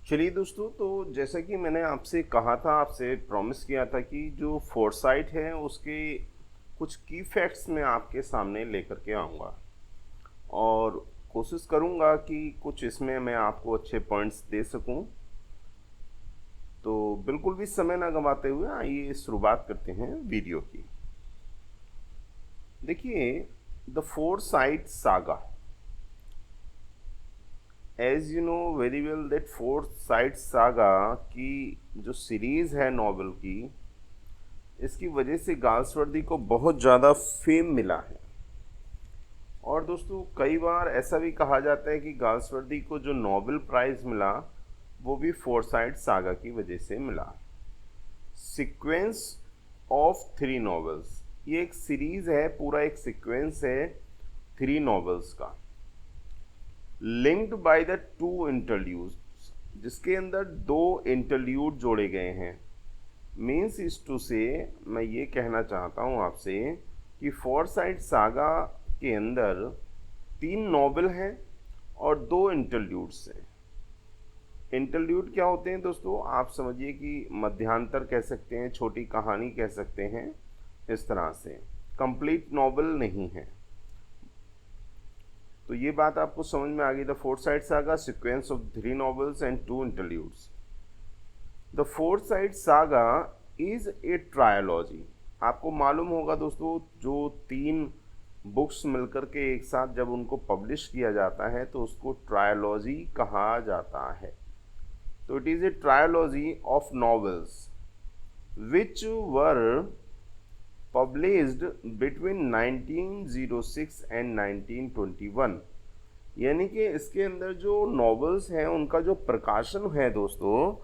चलिए दोस्तों, तो जैसा कि मैंने आपसे कहा था, आपसे प्रॉमिस किया था कि जो फोरसाइट है उसके कुछ की फैक्ट्स मैं आपके सामने लेकर के आऊँगा और कोशिश करूँगा कि कुछ इसमें मैं आपको अच्छे पॉइंट्स दे सकूँ। तो बिल्कुल भी समय ना गंवाते हुए आइए शुरुआत करते हैं वीडियो की। देखिए, the Forsyte Saga, as you know very well that Forsyte Saga की जो सीरीज़ है नॉवल की, इसकी वजह से गाल्सवर्दी को बहुत ज़्यादा फेम मिला है। और दोस्तों, कई बार ऐसा भी कहा जाता है कि गाल्सवर्दी को जो नोबेल प्राइज़ मिला वो भी फोरसाइट सागा की वजह से मिला। सीक्वेंस ऑफ थ्री नॉवेल्स, ये एक सीरीज है, पूरा एक सीक्वेंस है थ्री नॉवेल्स का, linked by the two interludes, जिसके अंदर दो इंटरल्यूड जोड़े गए हैं। मीन्स इज टू से, मैं ये कहना चाहता हूँ आपसे कि फोरसाइट सागा के अंदर तीन नॉवेल हैं और दो इंटरल्यूड्स हैं। इंटरल्यूड क्या होते हैं दोस्तों? आप समझिए कि मध्यांतर कह सकते हैं, छोटी कहानी कह सकते हैं, इस तरह से। कंप्लीट नॉवेल नहीं है। तो ये बात आपको समझ में आ गई। The Forsyte Saga, sequence of three novels and two interludes. The Forsyte Saga is a trilogy. आपको मालूम होगा दोस्तों, जो तीन बुक्स मिलकर के एक साथ जब उनको पब्लिश किया जाता है तो उसको ट्रायोलॉजी कहा जाता है। तो it is a trilogy of novels which were published between 1906 and 1921। यानी कि इसके अंदर जो नॉवेल्स हैं उनका जो प्रकाशन है दोस्तों,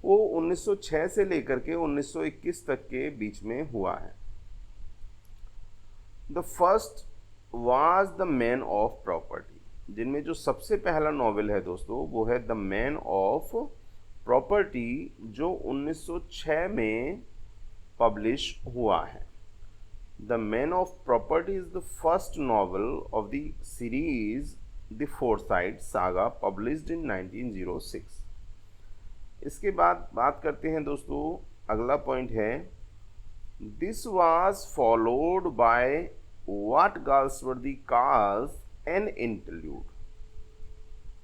वो 1906 से लेकर के 1921 तक के बीच में हुआ है। The first was the man of property, जिनमें जो सबसे पहला नॉवेल है दोस्तों वो है द मैन ऑफ प्रॉपर्टी, जो 1906 में पब्लिश हुआ है। The man of property is the first novel of the series the Forsyte saga, published in 1906। इसके बाद बात करते हैं दोस्तों, अगला पॉइंट है, this was followed by what Galsworthy calls an interlude.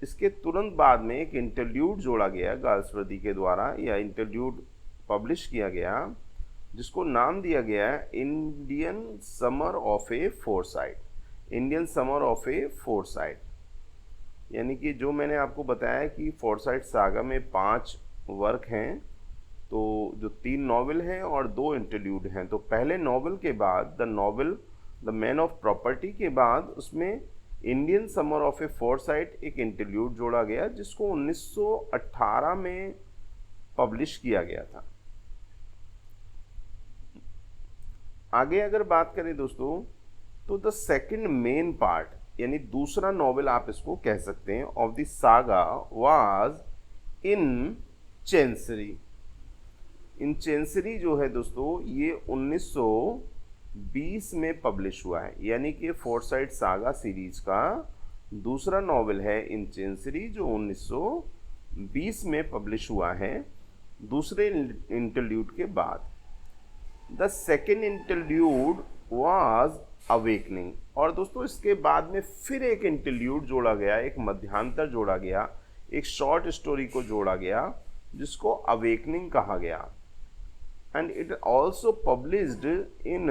इसके तुरंत बाद में एक इंटरल्यूड जोड़ा गया गाल्सवर्दी के द्वारा, या इंटरल्यूड पब्लिश किया गया, जिसको नाम दिया गया Indian summer of A foresight. Indian summer of A foresight, यानी कि जो मैंने आपको बताया कि फोरसाइट सागा में 5 वर्क हैं, तो जो 3 नॉवेल हैं और 2 इंटरल्यूड हैं। तो पहले नॉवेल के बाद the novel the man of property के बाद उसमें Indian summer of A foresight एक इंटरल्यूड जोड़ा गया, जिसको 1918 में पब्लिश किया गया था। आगे अगर बात करें दोस्तों, तो द सेकंड मेन पार्ट, यानी दूसरा नॉवेल आप इसको कह सकते हैं, of the saga was in chancery. In chancery जो है दोस्तों, ये 1920 में पब्लिश हुआ है। यानी कि फोरसाइट सागा सीरीज का दूसरा नॉवेल है इन चेंसरी, जो 1920 में पब्लिश हुआ है, दूसरे इंटरल्यूड के बाद। The second interlude was awakening. और दोस्तों, इसके बाद में फिर एक इंटरल्यूड जोड़ा गया, एक मध्यांतर जोड़ा गया, एक शॉर्ट स्टोरी को जोड़ा गया, जिसको अवेकनिंग कहा गया। And it also published in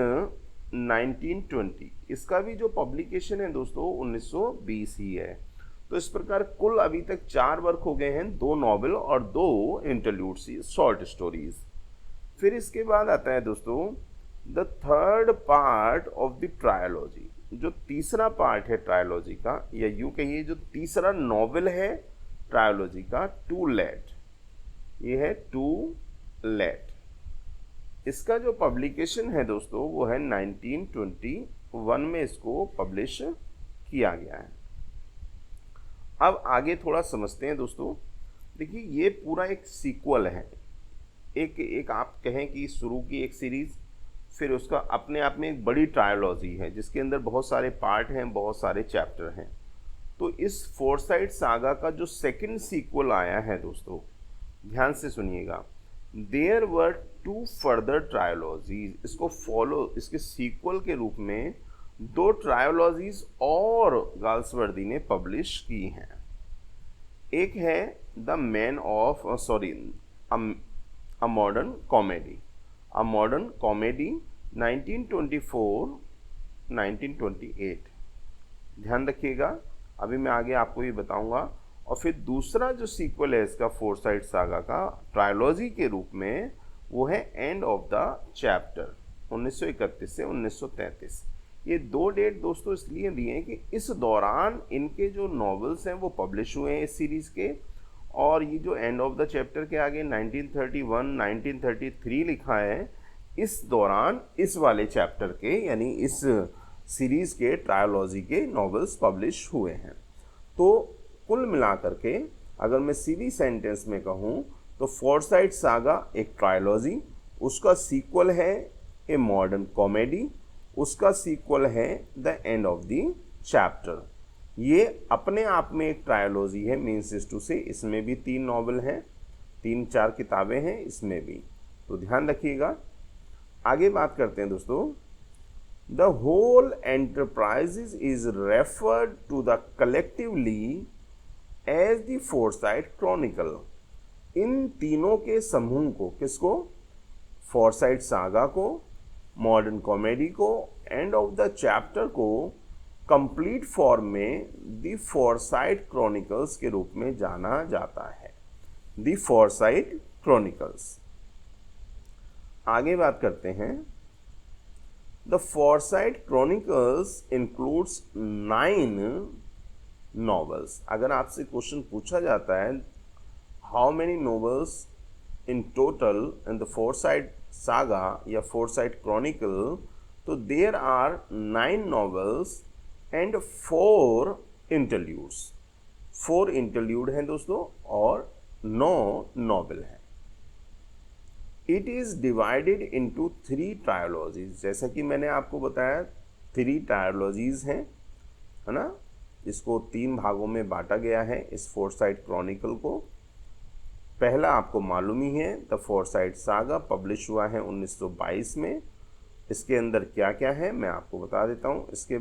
1920। इसका भी जो पब्लिकेशन है दोस्तों 1920 ही है। तो इस प्रकार कुल अभी तक 4 वर्क हो गए हैं, 2 नॉवेल और 2 इंटरल्यूड्स, शॉर्ट स्टोरीज। फिर इसके बाद आता है दोस्तों the third part of the trilogy. जो तीसरा पार्ट है ट्रायोलॉजी का, या यूं कहिए जो तीसरा नॉवेल है ट्रायोलॉजी का, टू लेट। ये है टू लेट। इसका जो पब्लिकेशन है दोस्तों वो है 1921 में इसको पब्लिश किया गया है। अब आगे थोड़ा समझते हैं दोस्तों। देखिए, ये पूरा एक सीक्वल है, एक आप कहें कि शुरू की एक सीरीज, फिर उसका अपने आप में एक बड़ी ट्रायोलॉजी है जिसके अंदर बहुत सारे पार्ट हैं, बहुत सारे चैप्टर हैं। तो इस फोरसाइट सागा का जो सेकंड सीक्वल आया है दोस्तों, ध्यान से सुनिएगा। देयर वर टू फर्दर ट्रायोलॉजीज, इसको फॉलो, इसके सीक्वल के रूप में दो ट्रायोलॉजीज और गाल्सवर्दी ने पब्लिश की हैं। एक है the man of a modern comedy, a modern comedy 1924-1928। ध्यान रखिएगा, अभी मैं आगे आपको ये बताऊंगा। और फिर दूसरा जो सीक्वल है इसका फोरसाइट सागा का ट्रायोलॉजी के रूप में, वो है एंड ऑफ द चैप्टर 1931 से 1933। ये दो डेट दोस्तों इसलिए दिए हैं कि इस दौरान इनके जो नॉवेल्स हैं वो पब्लिश हुए हैं इस सीरीज़ के। और ये जो एंड ऑफ द चैप्टर के आगे 1931 1933 लिखा है, इस दौरान इस वाले चैप्टर के यानी इस सीरीज़ के ट्रायोलॉजी के नॉवेल्स पब्लिश हुए हैं। तो कुल मिलाकर के अगर मैं सीधी सेंटेंस में कहूँ तो फोरसाइट सागा एक ट्रायोलॉजी, उसका सीक्वल है ए मॉडर्न कॉमेडी, उसका सीक्वल है the end of the chapter. ये अपने आप में एक ट्रायोलॉजी है मीन्स टू से, इसमें भी 3 नॉवल हैं, 3-4 किताबें हैं इसमें भी, तो ध्यान रखिएगा। आगे बात करते हैं दोस्तों। The whole enterprises is referred to the collectively as the Forsyte chronicle. इन तीनों के समूह को, किसको? फोरसाइट सागा को, मॉडर्न कॉमेडी को, एंड ऑफ द चैप्टर को कंप्लीट फॉर्म में द फोरसाइट क्रॉनिकल्स के रूप में जाना जाता है। The foresight chronicles. आगे बात करते हैं। द फोरसाइट क्रॉनिकल्स इंक्लूड्स 9 नॉवेल्स। अगर आपसे क्वेश्चन पूछा जाता है how many novels in total in the Forsyte Saga या फोरसाइट क्रॉनिकल, तो there are 9 novels and 4 interludes. 4 interlude हैं दोस्तों और 9 नॉवेल हैं। It is divided into 3 trilogies. जैसा कि मैंने आपको बताया 3 ट्रायोलॉजीज हैं, है ना। इसको 3 भागों में बांटा गया है इस फोरसाइट क्रॉनिकल को। पहला आपको मालूम ही है, द फोरसाइट सागा पब्लिश हुआ है 1922 में। इसके अंदर क्या क्या है मैं आपको बता देता हूँ। इसके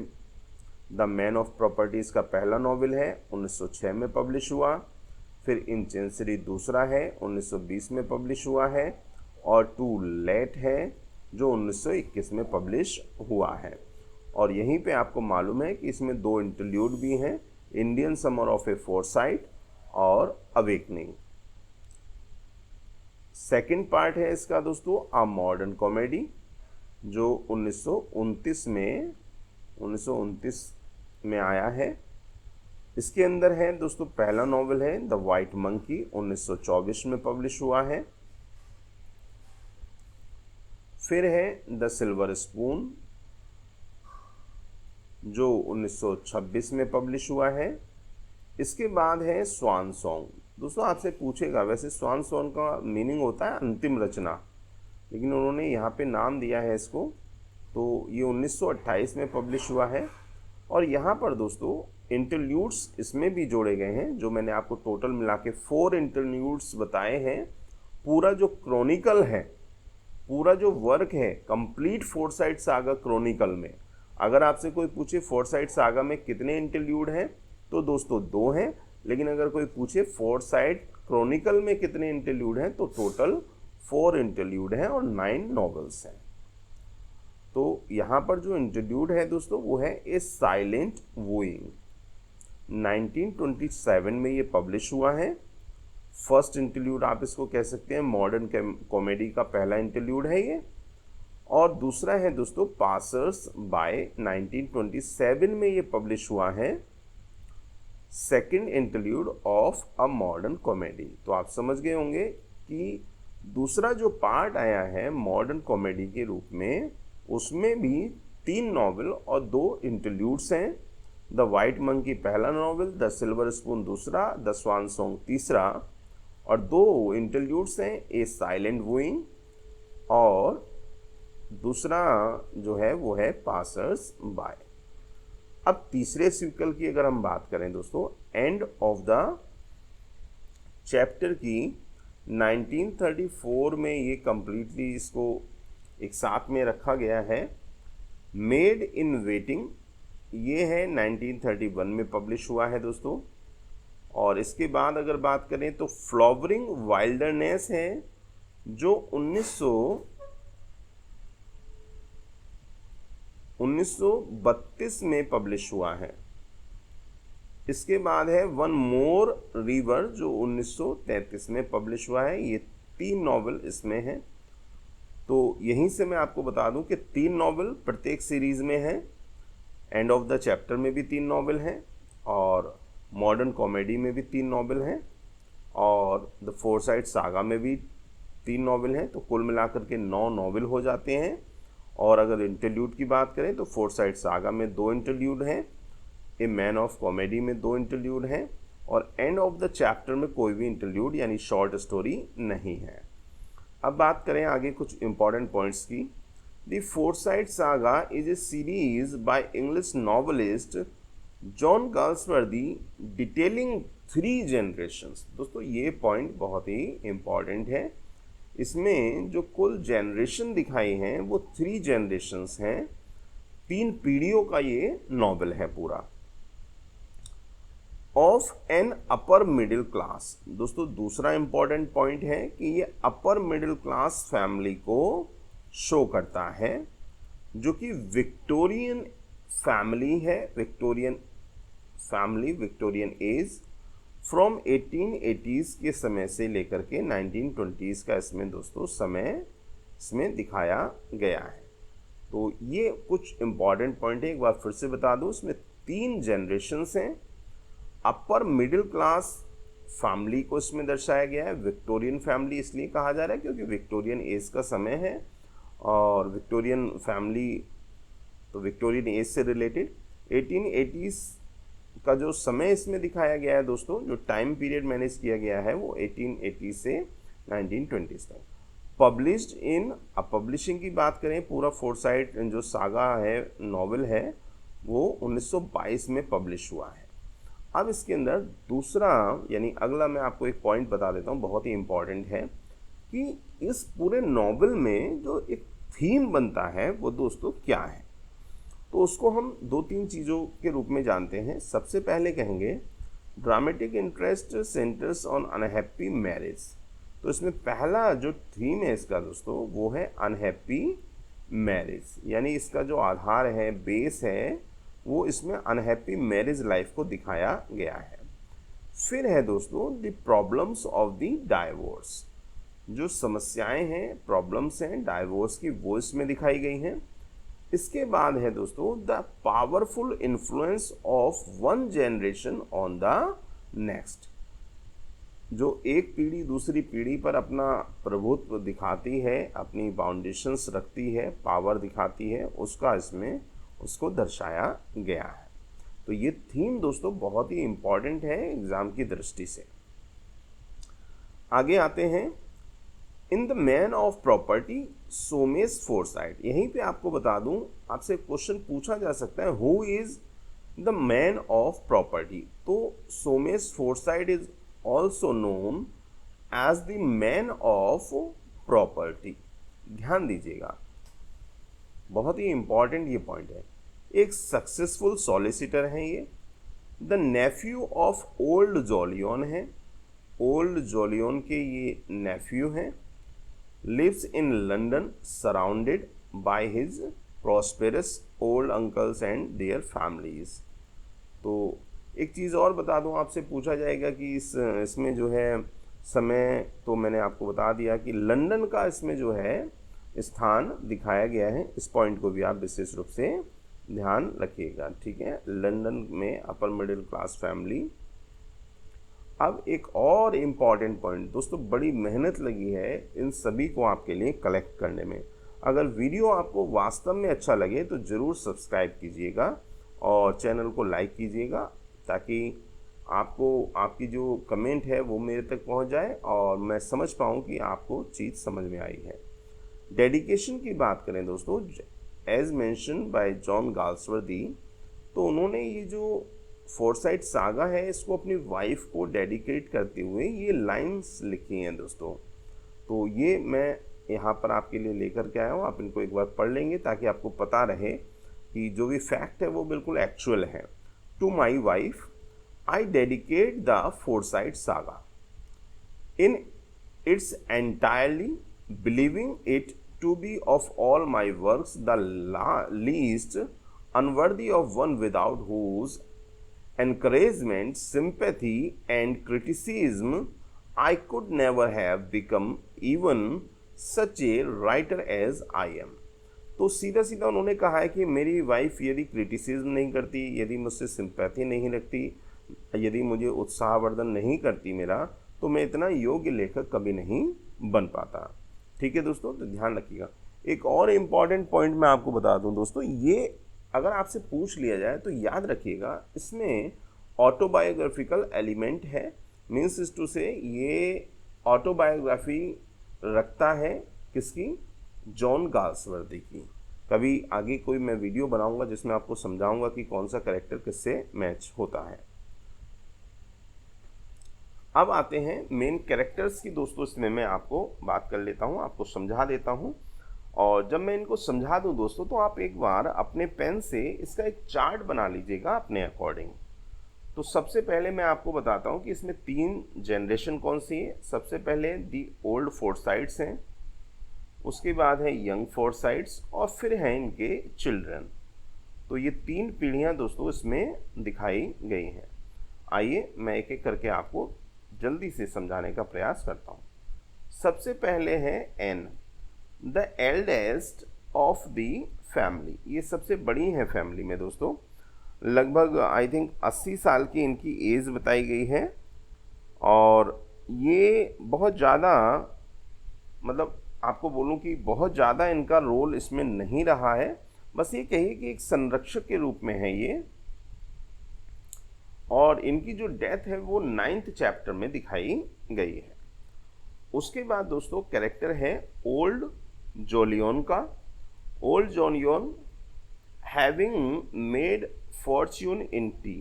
द मैन ऑफ प्रॉपर्टीज़ का पहला नॉवेल है 1906 में पब्लिश हुआ। फिर इन चेंसरी दूसरा है 1920 में पब्लिश हुआ है। और टू लेट है जो 1921 में पब्लिश हुआ है। और यहीं पे आपको मालूम है कि इसमें 2 इंटरल्यूड भी हैं, Indian summer of A foresight और अवेकनिंग। सेकंड पार्ट है इसका दोस्तों अ मॉडर्न कॉमेडी, जो 1929 में आया है। इसके अंदर है दोस्तों पहला नॉवेल है द वाइट मंकी, 1924 में पब्लिश हुआ है। फिर है द सिल्वर स्पून जो 1926 में पब्लिश हुआ है। इसके बाद है स्वान सॉन्ग। दोस्तों आपसे पूछेगा वैसे स्वान सॉन्ग का मीनिंग होता है अंतिम रचना, लेकिन उन्होंने यहाँ पे नाम दिया है इसको, तो ये 1928 में पब्लिश हुआ है। और यहाँ पर दोस्तों इंटरल्यूड्स इसमें भी जोड़े गए हैं, जो मैंने आपको टोटल मिला के 4 इंटरल्यूड्स बताए हैं। पूरा जो क्रॉनिकल है, पूरा जो वर्क है कंप्लीट फोरसाइट सागा क्रॉनिकल में, अगर आपसे कोई पूछे फोरसाइट सागा में कितने इंटरल्यूड हैं, तो दोस्तों 2 हैं। लेकिन अगर कोई पूछे फोरसाइट क्रॉनिकल में कितने इंटरल्यूड हैं, तो टोटल 4 इंटरल्यूड हैं और 9 नॉवेल्स हैं। तो यहाँ पर जो इंटरल्यूड है दोस्तों वो है ए साइलेंट वूइंग। 1927 में ये पब्लिश हुआ है। फर्स्ट इंटरल्यूड आप इसको कह सकते हैं, मॉडर्न कॉमेडी का पहला इंटरल्यूड है ये। और दूसरा है दोस्तों पासर्स बाय, 1927 में ये पब्लिश हुआ है, second interlude of a modern comedy. तो आप समझ गए होंगे कि दूसरा जो पार्ट आया है मॉडर्न कॉमेडी के रूप में, उसमें भी 3 नॉवेल और 2 इंटरल्यूड्स हैं। द वाइट मंकी पहला नॉवेल, द सिल्वर स्पून दूसरा, द स्वान सॉन्ग तीसरा, और 2 इंटरल्यूड्स हैं, ए साइलेंट वूइंग और दूसरा जो है वो है पासर्स बाय। अब तीसरे सीक्वल की अगर हम बात करें दोस्तों, एंड ऑफ द चैप्टर की 1934 में ये कम्प्लीटली इसको एक साथ में रखा गया है। मेड इन वेटिंग ये है 1931 में पब्लिश हुआ है दोस्तों। और इसके बाद अगर बात करें तो फ्लावरिंग वाइल्डरनेस है जो 1932 में पब्लिश हुआ है। इसके बाद है वन मोर रिवर जो 1933 में पब्लिश हुआ है। ये 3 नॉवल इसमें हैं। तो यहीं से मैं आपको बता दूं कि 3 नॉवल प्रत्येक सीरीज़ में हैं। एंड ऑफ द चैप्टर में भी 3 नॉवल हैं और मॉडर्न कॉमेडी में भी 3 नॉवल हैं और द फोरसाइट सागा में भी 3 नॉवल हैं। तो कुल मिलाकर के 9 नॉवल हो जाते हैं। और अगर इंटरल्यूड की बात करें तो फोरसाइट सागा में 2 इंटरल्यूड हैं, ए मैन ऑफ कॉमेडी में 2 इंटरल्यूड हैं और एंड ऑफ द चैप्टर में कोई भी इंटरल्यूड यानी शॉर्ट स्टोरी नहीं है। अब बात करें आगे कुछ इंपॉर्टेंट पॉइंट्स की। The Forsyte Saga is A series by English novelist John Galsworthy detailing 3 generations. दोस्तों ये पॉइंट बहुत ही इंपॉर्टेंट है। इसमें जो कुल जनरेशन दिखाई हैं वो 3 जनरेशंस हैं। 3 पीढ़ियों का ये नॉवल है पूरा। Of an upper middle class, दोस्तों दूसरा इंपॉर्टेंट पॉइंट है कि ये अपर मिडिल क्लास फैमिली को शो करता है जो कि विक्टोरियन फैमिली है। Victorian family, Victorian age from 1880s के समय से लेकर के 1920s का इसमें दोस्तों समय इसमें दिखाया गया है। तो ये कुछ इंपॉर्टेंट पॉइंट है, एक बार फिर से बता दूं। इसमें 3 जनरेशन्स हैं। अपर मिडिल क्लास फैमिली को इसमें दर्शाया गया है। विक्टोरियन फैमिली इसलिए कहा जा रहा है क्योंकि विक्टोरियन एज का समय है और विक्टोरियन फैमिली तो विक्टोरियन एज से रिलेटेड 1880s का जो समय इसमें दिखाया गया है दोस्तों, जो टाइम पीरियड मैनेज किया गया है वो 1880 से 1920 तक। पब्लिश्ड इन, अब पब्लिशिंग की बात करें, पूरा फोरसाइट जो सागा है नॉवल है वो 1922 में पब्लिश हुआ है। अब इसके अंदर दूसरा यानी अगला मैं आपको एक पॉइंट बता देता हूँ, बहुत ही इंपॉर्टेंट है कि इस पूरे नॉवल में जो एक थीम बनता है वो दोस्तों क्या है। तो उसको हम 2-3 चीज़ों के रूप में जानते हैं। सबसे पहले कहेंगे dramatic interest centres on unhappy marriage. तो इसमें पहला जो थीम है इसका दोस्तों वो है अनहैप्पी मैरिज, यानी इसका जो आधार है, बेस है, वो इसमें अनहैप्पी मैरिज लाइफ को दिखाया गया है। फिर है दोस्तों the problems of the divorce, जो समस्याएं हैं, प्रॉब्लम्स हैं डाइवोर्स की, वो इसमें दिखाई गई हैं। इसके बाद है दोस्तों the powerful influence of one generation on the next, जो एक पीढ़ी दूसरी पीढ़ी पर अपना प्रभुत्व दिखाती है, अपनी फाउंडेशंस रखती है, पावर दिखाती है, उसका इसमें उसको दर्शाया गया है। तो ये थीम दोस्तों बहुत ही इम्पॉर्टेंट है एग्जाम की दृष्टि से। आगे आते हैं, in the man of property Somesh foresight. यहीं पे आपको बता दूं, आपसे क्वेश्चन पूछा जा सकता है who is the man of property. तो Soames Forsyte is also known as the man of property. ध्यान दीजिएगा, बहुत ही इंपॉर्टेंट ये पॉइंट है। एक सक्सेसफुल सॉलिसिटर हैं ये। The nephew of old Jolyon है, ओल्ड जॉलियन के ये नेफ्यू हैं। Lives in London surrounded by his prosperous old uncles and their families. तो एक चीज़ और बता दूं, आपसे पूछा जाएगा कि इसमें जो है समय, तो मैंने आपको बता दिया कि लंदन का इसमें जो है स्थान दिखाया गया है। इस पॉइंट को भी आप विशेष रूप से ध्यान रखिएगा, ठीक है। लंदन में अपर मिडिल क्लास फैमिली। अब एक और इम्पॉर्टेंट पॉइंट दोस्तों, बड़ी मेहनत लगी है इन सभी को आपके लिए कलेक्ट करने में। अगर वीडियो आपको वास्तव में अच्छा लगे तो ज़रूर सब्सक्राइब कीजिएगा और चैनल को लाइक कीजिएगा, ताकि आपको आपकी जो कमेंट है वो मेरे तक पहुंच जाए और मैं समझ पाऊँ कि आपको चीज़ समझ में आई है। डेडिकेशन की बात करें दोस्तों, as mention by John Galsworthy, तो उन्होंने ये जो फोर्साइट सागा है, इसको अपनी वाइफ को डेडिकेट करते हुए ये लाइंस लिखी हैं दोस्तों। तो ये मैं यहाँ पर आपके लिए लेकर के आया हूँ, आप इनको एक बार पढ़ लेंगे ताकि आपको पता रहे कि जो भी फैक्ट है वो बिल्कुल एक्चुअल है। To my wife I dedicate the Forsyte Saga in its entirely, believing it to be of all my works the least unworthy of one without whose encouragement, sympathy and criticism I could never have become even such a writer as I am। तो सीधा सीधा उन्होंने कहा है कि मेरी wife यदि criticism नहीं करती, यदि मुझसे सिंपैथी नहीं रखती, यदि मुझे उत्साहवर्धन नहीं करती मेरा, तो मैं इतना योग्य लेखक कभी नहीं बन पाता। ठीक है दोस्तों, तो ध्यान रखिएगा। एक और इम्पॉर्टेंट पॉइंट मैं आपको बता दूं दोस्तों, ये अगर आपसे पूछ लिया जाए तो याद रखिएगा, इसमें ऑटोबायोग्राफिकल एलिमेंट है। मीन्स इज टू से ये ऑटोबायोग्राफी रखता है किसकी? जॉन गाल्सवर्दी की। कभी आगे कोई मैं वीडियो बनाऊंगा जिसमें आपको समझाऊंगा कि कौन सा कैरेक्टर किससे मैच होता है। अब आते हैं मेन कैरेक्टर्स की दोस्तों, इसमें मैं आपको बात कर लेता हूं, आपको समझा देता हूं। और जब मैं इनको समझा दूं दोस्तों, तो आप एक बार अपने पेन से इसका एक चार्ट बना लीजिएगा अपने अकॉर्डिंग। तो सबसे पहले मैं आपको बताता हूं कि इसमें 3 जनरेशन कौन सी है। सबसे पहले दी ओल्ड फोर्साइट्स हैं, उसके बाद है यंग फोर्साइट्स, और फिर हैं इनके चिल्ड्रन। तो ये 3 पीढ़ियां दोस्तों इसमें दिखाई गई हैं। आइए मैं एक एक करके आपको जल्दी से समझाने का प्रयास करता हूँ। सबसे पहले है Ann, the eldest of the family. ये सबसे बड़ी है फैमिली में दोस्तों, लगभग आई थिंक 80 साल की इनकी एज बताई गई है। और ये बहुत ज़्यादा, मतलब आपको बोलूँ कि बहुत ज़्यादा इनका रोल इसमें नहीं रहा है, बस ये कहिए कि एक संरक्षक के रूप में है ये। और इनकी जो डेथ है वो 9th चैप्टर में दिखाई गई है। उसके बाद दोस्तों कैरेक्टर है ओल्ड जोलियन का। Old Julian having made Fortune इन टी।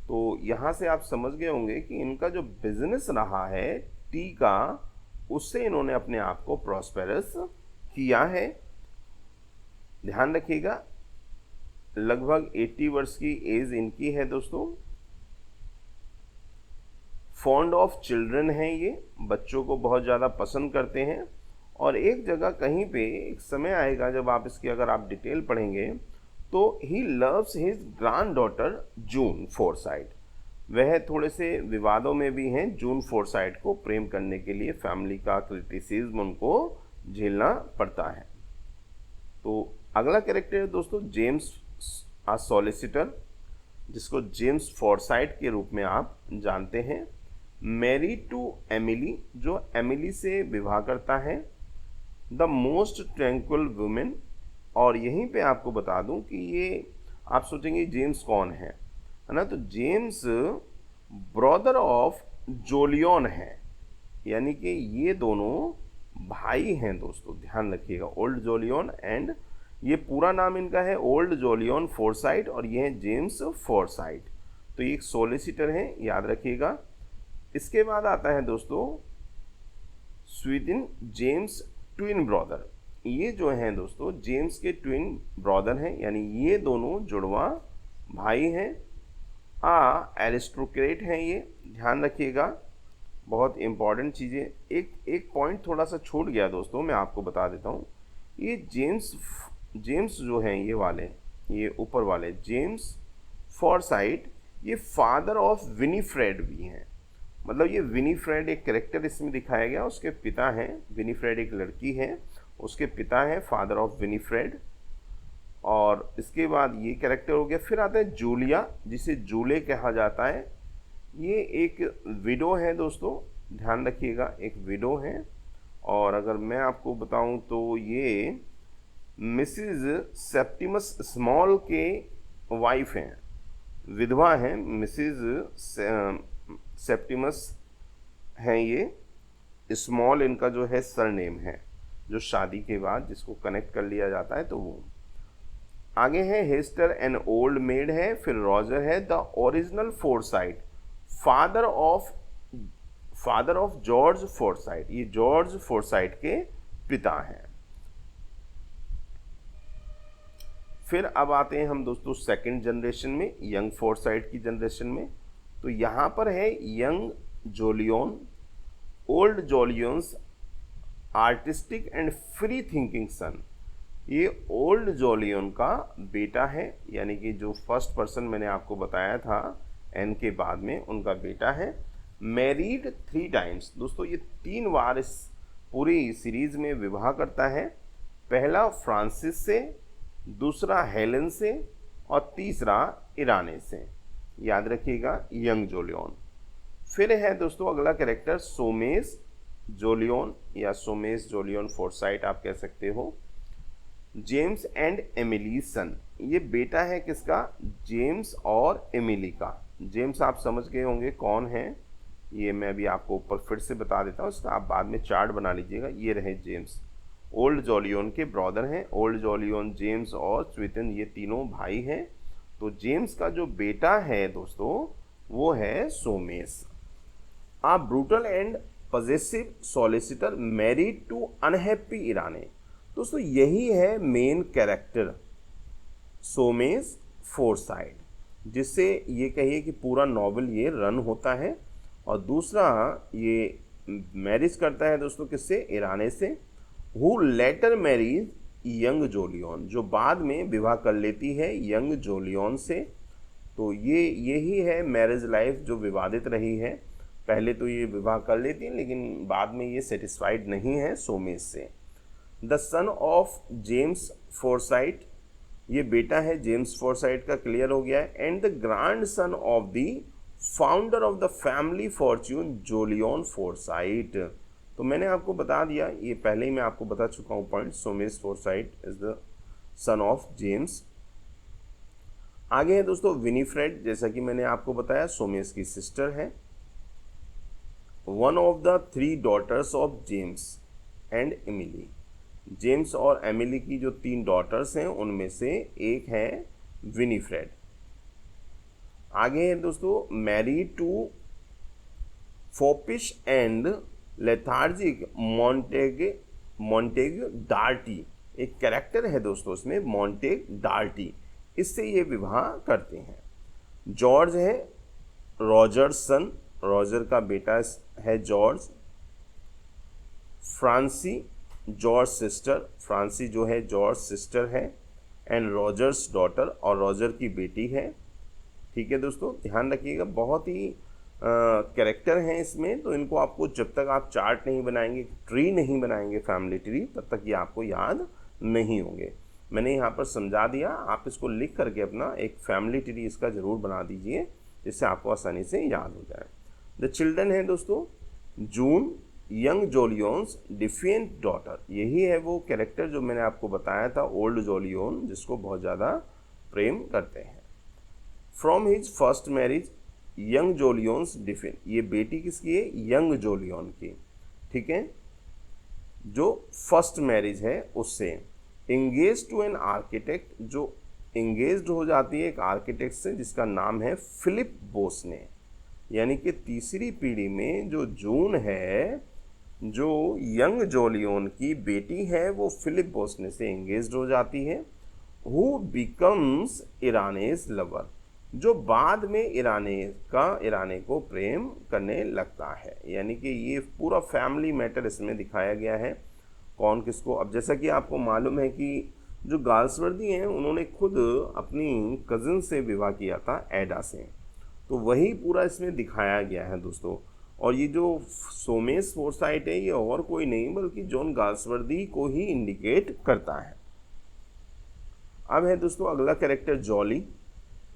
तो यहाँ से आप समझ गए होंगे कि इनका जो बिजनेस रहा है टी का, उससे इन्होंने अपने आप को प्रॉस्पेरस किया है। ध्यान रखिएगा, लगभग 80 वर्ष की एज इनकी है दोस्तों। फॉन्ड ऑफ चिल्ड्रन हैं, ये बच्चों को बहुत ज़्यादा पसंद करते हैं। और एक जगह कहीं पे एक समय आएगा जब आप इसकी अगर आप डिटेल पढ़ेंगे तो he loves his grand daughter June Forsyte. वह थोड़े से विवादों में भी हैं जून फोर्साइट को प्रेम करने के लिए, फैमिली का क्रिटिसिज्म उनको झेलना पड़ता है। तो अगला कैरेक्टर है दोस्तों जेम्स आ सॉलिसिटर, जिसको जेम्स फोर्साइट के रूप में आप जानते हैं। मैरिड टू एमिली, जो एमिली से विवाह करता है। द मोस्ट ट्रैंक्विल वुमेन, और यहीं पे आपको बता दूं कि ये आप सोचेंगे जेम्स कौन है ना, तो जेम्स ब्रदर ऑफ जोलियन है, यानी कि ये दोनों भाई हैं दोस्तों। ध्यान रखिएगा, ओल्ड जोलियन एंड, ये पूरा नाम इनका है ओल्ड जोलियन फोर्साइट, और ये है जेम्स फोर्साइट। तो ये एक सोलिसिटर हैं, याद रखिएगा। इसके बाद आता है दोस्तों स्वीडन जेम्स ट्विन ब्रदर। ये जो हैं दोस्तों जेम्स के ट्विन ब्रदर हैं, यानी ये दोनों जुड़वा भाई हैं। एरिस्टोक्रेट हैं ये, ध्यान रखिएगा, बहुत इंपॉर्टेंट चीज़ें। एक पॉइंट थोड़ा सा छूट गया दोस्तों, मैं आपको बता देता हूँ। ये जेम्स जो हैं ये वाले, ये ऊपर वाले जेम्स फोर्साइट, ये फादर ऑफ विनीफ्रेड भी हैं। मतलब ये विनीफ्रेड एक कैरेक्टर इसमें दिखाया गया, उसके पिता हैं, विनीफ्रेड एक लड़की है, उसके पिता हैं फादर ऑफ विनीफ्रेड। और इसके बाद ये कैरेक्टर हो गया। फिर आता है जूलिया, जिसे जूले कहा जाता है। ये एक विडो है दोस्तों, ध्यान रखिएगा, एक विडो है। और अगर मैं आपको बताऊं तो ये मिसिज सेप्टिमस स्मॉल के वाइफ हैं, विधवा हैं, मिसिज सेप्टिमस हैं ये। स्मॉल इनका जो है सरनेम है, जो शादी के बाद जिसको कनेक्ट कर लिया जाता है, तो वो। आगे है हेस्टर एन ओल्ड मेड है, फिर रॉजर है the original Forsyte, father of George Forsyte, ये जॉर्ज फोरसाइट के पिता हैं। फिर अब आते हैं हम दोस्तों सेकंड जनरेशन में, यंग फोरसाइट की जनरेशन में। तो यहाँ पर है young Jolyon, old Jolyon's artistic and free thinking son. ये ओल्ड जोलियन का बेटा है, यानी कि जो फर्स्ट पर्सन मैंने आपको बताया था एन के बाद में, उनका बेटा है। मैरिड 3 टाइम्स, दोस्तों ये 3 बार इस पूरी सीरीज में विवाह करता है। पहला फ्रांसिस से, दूसरा हेलेन से और तीसरा ईराने से। याद रखिएगा यंग जोलियन। फिर है दोस्तों अगला कैरेक्टर सोमेस जोलियन या सोमेस जोलियन फोरसाइट आप कह सकते हो। जेम्स एंड एमिली सन, ये बेटा है किसका? जेम्स और एमिली का। जेम्स आप समझ गए होंगे कौन है, ये मैं अभी आपको ऊपर फिर से बता देता हूँ, इसका आप बाद में चार्ट बना लीजिएगा। ये रहे जेम्स, ओल्ड जोलियन के ब्रदर हैं। ओल्ड जोलियन, जेम्स और स्वीटन, ये तीनों भाई हैं। तो जेम्स का जो बेटा है दोस्तों वो है Soames. A brutal and possessive solicitor married to unhappy Irene. दोस्तों यही है मेन कैरेक्टर सोमेस फोरसाइट, जिससे ये कहिए कि पूरा नॉवल ये रन होता है। और दूसरा ये मैरिज करता है दोस्तों किससे? ईराने से। Who letter marriage young Julian, जो बाद में विवाह कर लेती है यंग जोलियन से। तो यही है मैरिज लाइफ जो विवादित रही है। पहले तो ये विवाह कर लेती है लेकिन बाद में ये सेटिस्फाइड नहीं है सोमेस से। The son of James foresight, ये बेटा है जेम्स फोरसाइट का, क्लियर हो गया है। And the grand son of the founder of the family fortune Jolyon Forsyte. तो मैंने आपको बता दिया, ये पहले ही मैं आपको बता चुका हूँ point, Soames foresight is the son of James. आगे है दोस्तों विनीफ्रेड, जैसा कि मैंने आपको बताया सोमेस की सिस्टर है। One of the 3 daughters of James and Emily, James और एमिली की जो 3 डॉटर्स हैं उनमें से एक है विनीफ्रेड। आगे है दोस्तों married to foppish and lethargic Montague Dartie, एक कैरेक्टर है दोस्तों इसमें मॉन्टेग डार्टी, इससे ये विवाह करते हैं। जॉर्ज है रॉजर सन, रॉजर का बेटा है जॉर्ज। फ्रांसी जॉर्ज सिस्टर, फ्रांसी जो है जॉर्ज सिस्टर है। एंड रॉजर्स डॉटर, और रॉजर की बेटी है। ठीक है दोस्तों, ध्यान रखिएगा, बहुत ही कैरेक्टर हैं इसमें, तो इनको आपको जब तक आप चार्ट नहीं बनाएंगे, ट्री नहीं बनाएंगे फैमिली ट्री, तब तक ये आपको याद नहीं होंगे। मैंने यहाँ पर समझा दिया, आप इसको लिख करके अपना एक फैमिली ट्री इसका ज़रूर बना दीजिए, जिससे आपको आसानी से याद हो जाए। द चिल्ड्रन है दोस्तों जून, यंग जोलियंस डिफिएंट डॉटर, यही है वो कैरेक्टर जो मैंने आपको बताया था ओल्ड जोलियन, जिसको बहुत ज़्यादा प्रेम करते हैं। From his first marriage young Jolyon's डिफिन, ये बेटी किसकी है? यंग जोलियन की। ठीक है, जो फर्स्ट मैरिज है उससे। एंगेज टू एन आर्किटेक्ट, जो एंगेज्ड हो जाती है एक आर्किटेक्ट से जिसका नाम है फिलिप बोसने। यानी कि तीसरी पीढ़ी में जो जून है, जो यंग जोलियन की बेटी है, वो फिलिप बोसने से एंगेज्ड हो जाती है। हु बिकम्स ईरानेस लवर, जो बाद में ईराने को प्रेम करने लगता है। यानी कि ये पूरा फैमिली मैटर इसमें दिखाया गया है, कौन किसको। अब जैसा कि आपको मालूम है कि जो गाल्सवर्दी हैं उन्होंने खुद अपनी कज़न से विवाह किया था एडा से, तो वही पूरा इसमें दिखाया गया है दोस्तों। और ये जो सोमेस फोरसाइट है ये और कोई नहीं बल्कि जॉन गाल्सवर्दी को ही इंडिकेट करता है। अब है दोस्तों अगला कैरेक्टर जॉली,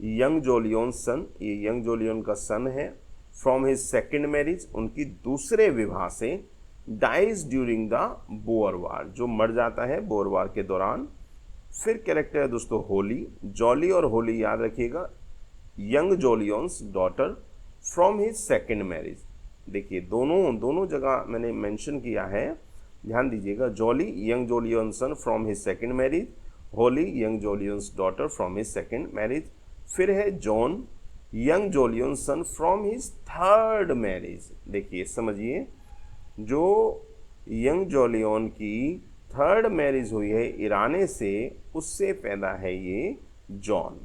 यंग जोलियन सन, ये यंग जोलियन का सन है। फ्रॉम हिज सेकेंड मैरिज, उनकी दूसरे विवाह से। डाइज ड्यूरिंग द बोअर वार, जो मर जाता है बोअर वार के दौरान। फिर कैरेक्टर है दोस्तों होली, जॉली और होली याद रखिएगा, young Jolyon's daughter from his second marriage. देखिए दोनों जगह मैंने मेंशन किया है, ध्यान दीजिएगा। Jolly young Jolyon son from his second marriage, Holly young Jolyon's daughter from his second marriage. फिर है Jon young Jolyon son from his third marriage. देखिए समझिए, जो यंग जोलियन की थर्ड मैरिज हुई है ईराने से, उससे पैदा है ये Jon.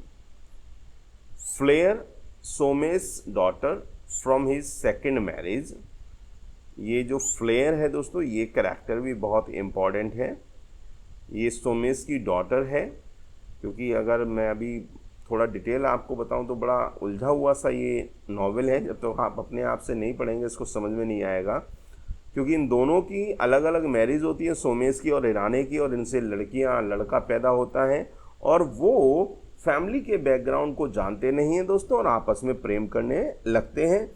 Fleur Soames daughter from his second marriage. ये जो फ्लेयर है दोस्तों, ये करैक्टर भी बहुत इम्पॉर्टेंट है। ये सोमेस की डॉटर है, क्योंकि अगर मैं अभी थोड़ा डिटेल आपको बताऊं तो बड़ा उलझा हुआ सा ये नॉवेल है। जब तक तो आप अपने आप से नहीं पढ़ेंगे इसको समझ में नहीं आएगा, क्योंकि इन दोनों की अलग अलग मैरिज होती है, सोमेस की और ईराने की, और इनसे लड़का पैदा होता है, और वो फैमिली के बैकग्राउंड को जानते नहीं हैं दोस्तों, और आपस में प्रेम करने लगते हैं।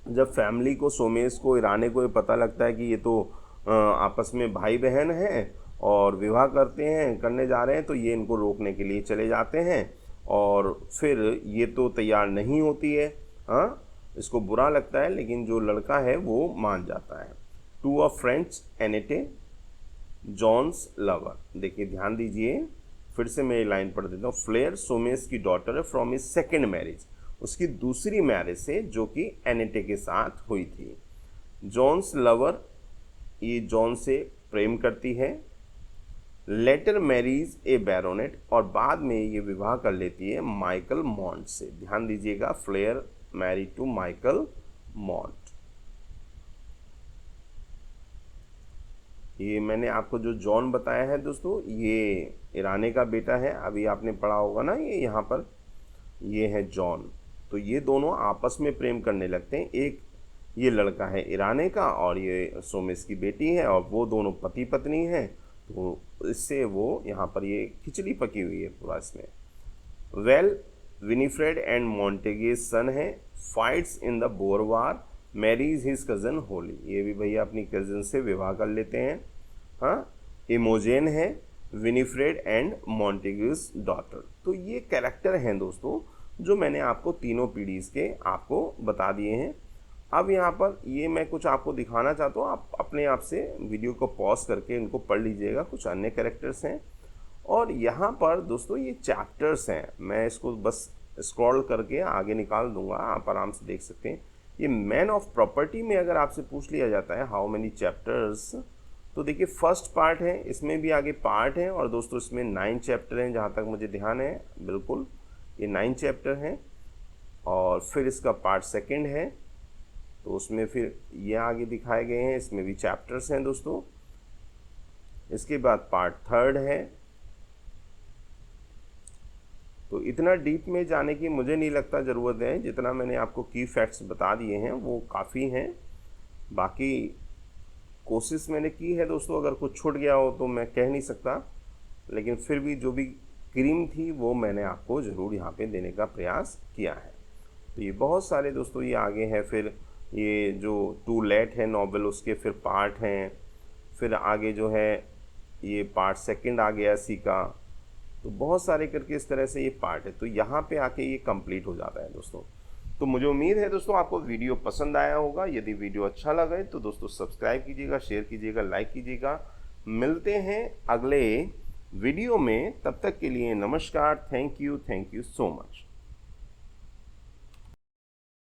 जब फैमिली को, सोमेस को, ईराने को ये पता लगता है कि ये तो आपस में भाई बहन हैं और विवाह करने जा रहे हैं, तो ये इनको रोकने के लिए चले जाते हैं, और फिर ये तो तैयार नहीं होती है, हाँ, इसको बुरा लगता है, लेकिन जो लड़का है वो मान जाता है। To a French Annette Jon's lover. देखिए ध्यान दीजिए, फिर से मैं ये लाइन पढ़ देता हूँ। फ्लेयर सोमेस की डॉटर है फ्रॉम हिज सेकेंड मैरिज, उसकी दूसरी मैरिज से, जो कि एनेटे के साथ हुई थी। जॉन्स लवर, ये जॉन से प्रेम करती है। लेटर मैरीज ए बैरोनेट, और बाद में ये विवाह कर लेती है माइकल मॉन्ट से। ध्यान दीजिएगा, Fleur married to Michael Mont. ये मैंने आपको जो जॉन बताया है दोस्तों, ये ईराने का बेटा है। अभी आपने पढ़ा होगा ना, ये यहाँ पर ये है जॉन। तो ये दोनों आपस में प्रेम करने लगते हैं। एक ये लड़का है ईराने का और ये सोमेस की बेटी है, और वो दोनों पति पत्नी हैं। तो इससे वो यहाँ पर ये खिचड़ी पकी हुई है पूरा इसमें। वेल, विनीफ्रेड एंड मॉन्टेगेज सन है, fights in the Boer war, marries his cousin Holly. ये भी भैया अपनी कज़न से विवाह कर लेते हैं। हाँ, इमोजेन है, विनीफ्रेड एंड मॉन्टेगेज डॉटर। तो ये कैरेक्टर हैं दोस्तों, जो मैंने आपको तीनों पीढ़ीज़ के आपको बता दिए हैं। अब यहाँ पर ये मैं कुछ आपको दिखाना चाहता हूँ, आप अपने आप से वीडियो को पॉज करके इनको पढ़ लीजिएगा। कुछ अन्य कैरेक्टर्स हैं, और यहाँ पर दोस्तों ये चैप्टर्स हैं। मैं इसको बस स्क्रॉल करके आगे निकाल दूंगा, आप आराम से देख सकते हैं। ये मैन ऑफ प्रॉपर्टी में अगर आपसे पूछ लिया जाता है हाउ मेनी चैप्टर्स, तो देखिए फर्स्ट पार्ट है, इसमें भी आगे पार्ट है, और दोस्तों इसमें 9 चैप्टर हैं जहाँ तक मुझे ध्यान है। बिल्कुल ये 9 चैप्टर हैं। और फिर इसका पार्ट सेकंड है, तो उसमें फिर ये आगे दिखाए गए हैं, इसमें भी चैप्टर्स हैं दोस्तों। इसके बाद पार्ट थर्ड है। तो इतना डीप में जाने की मुझे नहीं लगता ज़रूरत है, जितना मैंने आपको की फैक्ट्स बता दिए हैं वो काफ़ी हैं। बाकी कोशिश मैंने की है दोस्तों, अगर कुछ छूट गया हो तो मैं कह नहीं सकता, लेकिन फिर भी जो भी क्रीम थी वो मैंने आपको ज़रूर यहाँ पे देने का प्रयास किया है। तो ये बहुत सारे दोस्तों ये आगे हैं। फिर ये जो टू लेट है नॉवेल, उसके फिर पार्ट हैं। फिर आगे जो है ये पार्ट सेकंड आ गया सी का। तो बहुत सारे करके इस तरह से ये पार्ट है। तो यहाँ पे आके ये कंप्लीट हो जाता है दोस्तों। तो मुझे उम्मीद है दोस्तों आपको वीडियो पसंद आया होगा। यदि वीडियो अच्छा लगे तो दोस्तों सब्सक्राइब कीजिएगा, शेयर कीजिएगा, लाइक कीजिएगा। मिलते हैं अगले वीडियो में, तब तक के लिए नमस्कार। Thank you so much.